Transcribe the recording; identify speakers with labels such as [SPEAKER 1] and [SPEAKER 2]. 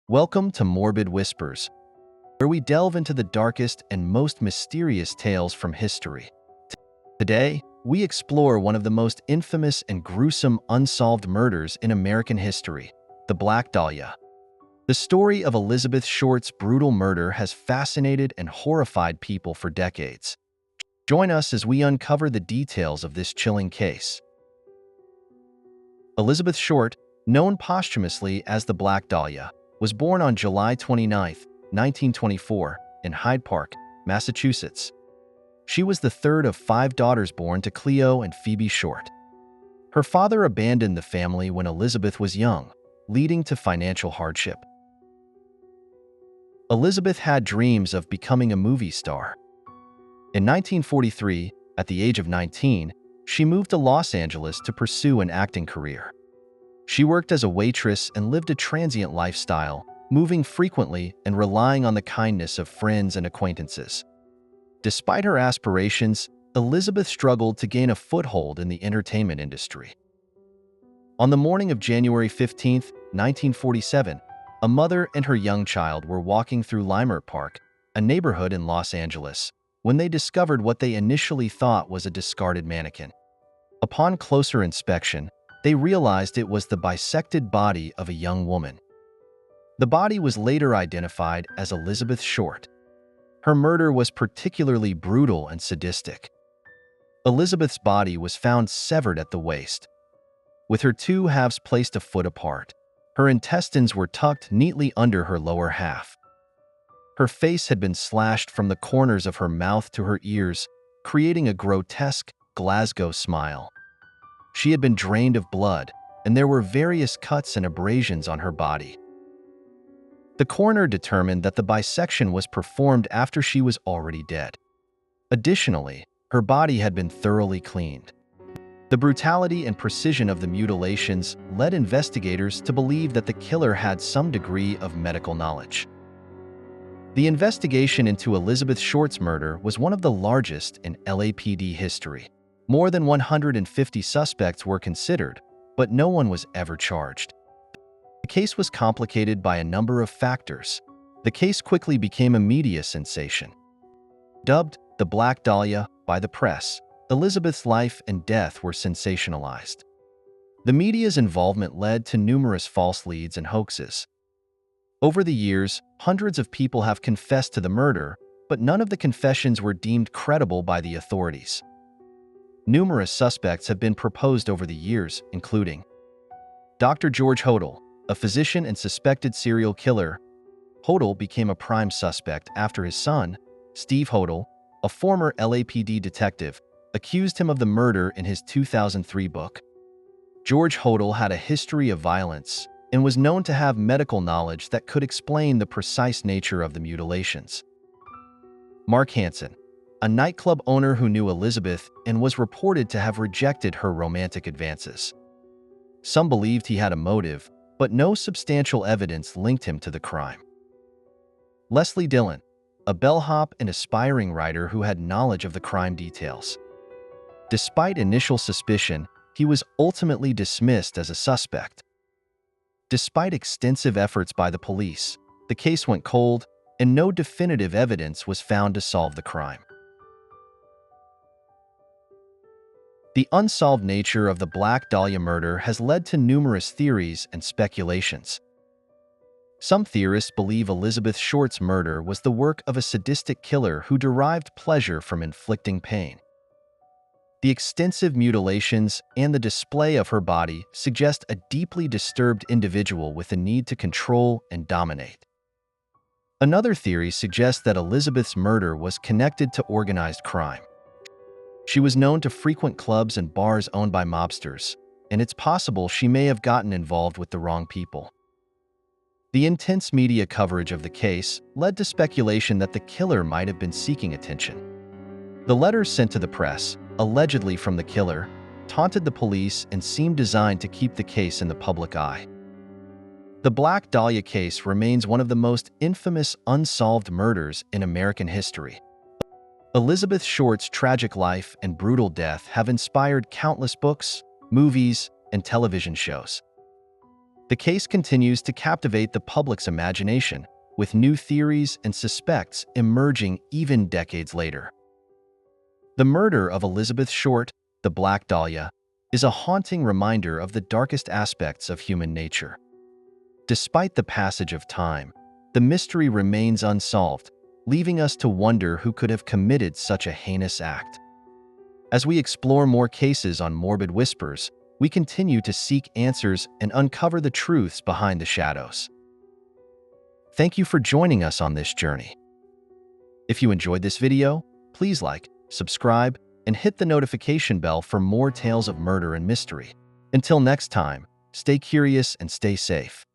[SPEAKER 1] Welcome to Morbid Whispers, where we delve into the darkest and most mysterious tales from history. Today, we explore one of the most infamous and gruesome unsolved murders in American history, the Black Dahlia. The story of Elizabeth Short's brutal murder has fascinated and horrified people for decades. Join us as we uncover the details of this chilling case. Elizabeth Short, known posthumously as the Black Dahlia, was born on July 29, 1924, in Hyde Park, Massachusetts. She was the third of 5 daughters born to Cleo and Phoebe Short. Her father abandoned the family when Elizabeth was young, leading to financial hardship. Elizabeth had dreams of becoming a movie star. In 1943, at the age of 19, she moved to Los Angeles to pursue an acting career. She worked as a waitress and lived a transient lifestyle, moving frequently and relying on the kindness of friends and acquaintances. Despite her aspirations, Elizabeth struggled to gain a foothold in the entertainment industry. On the morning of January 15, 1947, a mother and her young child were walking through Leimert Park, a neighborhood in Los Angeles, when they discovered what they initially thought was a discarded mannequin. Upon closer inspection, they realized it was the bisected body of a young woman. The body was later identified as Elizabeth Short. Her murder was particularly brutal and sadistic. Elizabeth's body was found severed at the waist, with her two halves placed a foot apart. Her intestines were tucked neatly under her lower half. Her face had been slashed from the corners of her mouth to her ears, creating a grotesque Glasgow smile. She had been drained of blood, and there were various cuts and abrasions on her body. The coroner determined that the bisection was performed after she was already dead. Additionally, her body had been thoroughly cleaned. The brutality and precision of the mutilations led investigators to believe that the killer had some degree of medical knowledge. The investigation into Elizabeth Short's murder was one of the largest in LAPD history. More than 150 suspects were considered, but no one was ever charged. The case was complicated by a number of factors. The case quickly became a media sensation. Dubbed the Black Dahlia by the press, Elizabeth's life and death were sensationalized. The media's involvement led to numerous false leads and hoaxes. Over the years, hundreds of people have confessed to the murder, but none of the confessions were deemed credible by the authorities. Numerous suspects have been proposed over the years, including Dr. George Hodel, a physician and suspected serial killer. Hodel became a prime suspect after his son, Steve Hodel, a former LAPD detective, accused him of the murder in his 2003 book. George Hodel had a history of violence and was known to have medical knowledge that could explain the precise nature of the mutilations. Mark Hansen, a nightclub owner who knew Elizabeth and was reported to have rejected her romantic advances. Some believed he had a motive, but no substantial evidence linked him to the crime. Leslie Dillon, a bellhop and aspiring writer who had knowledge of the crime details. Despite initial suspicion, he was ultimately dismissed as a suspect. Despite extensive efforts by the police, the case went cold, and no definitive evidence was found to solve the crime. The unsolved nature of the Black Dahlia murder has led to numerous theories and speculations. Some theorists believe Elizabeth Short's murder was the work of a sadistic killer who derived pleasure from inflicting pain. The extensive mutilations and the display of her body suggest a deeply disturbed individual with a need to control and dominate. Another theory suggests that Elizabeth's murder was connected to organized crime. She was known to frequent clubs and bars owned by mobsters, and it's possible she may have gotten involved with the wrong people. The intense media coverage of the case led to speculation that the killer might have been seeking attention. The letters sent to the press, allegedly from the killer, taunted the police and seemed designed to keep the case in the public eye. The Black Dahlia case remains one of the most infamous unsolved murders in American history. Elizabeth Short's tragic life and brutal death have inspired countless books, movies, and television shows. The case continues to captivate the public's imagination, with new theories and suspects emerging even decades later. The murder of Elizabeth Short, the Black Dahlia, is a haunting reminder of the darkest aspects of human nature. Despite the passage of time, the mystery remains unsolved, leaving us to wonder who could have committed such a heinous act. As we explore more cases on Morbid Whispers, we continue to seek answers and uncover the truths behind the shadows. Thank you for joining us on this journey. If you enjoyed this video, please like, subscribe, and hit the notification bell for more tales of murder and mystery. Until next time, stay curious and stay safe.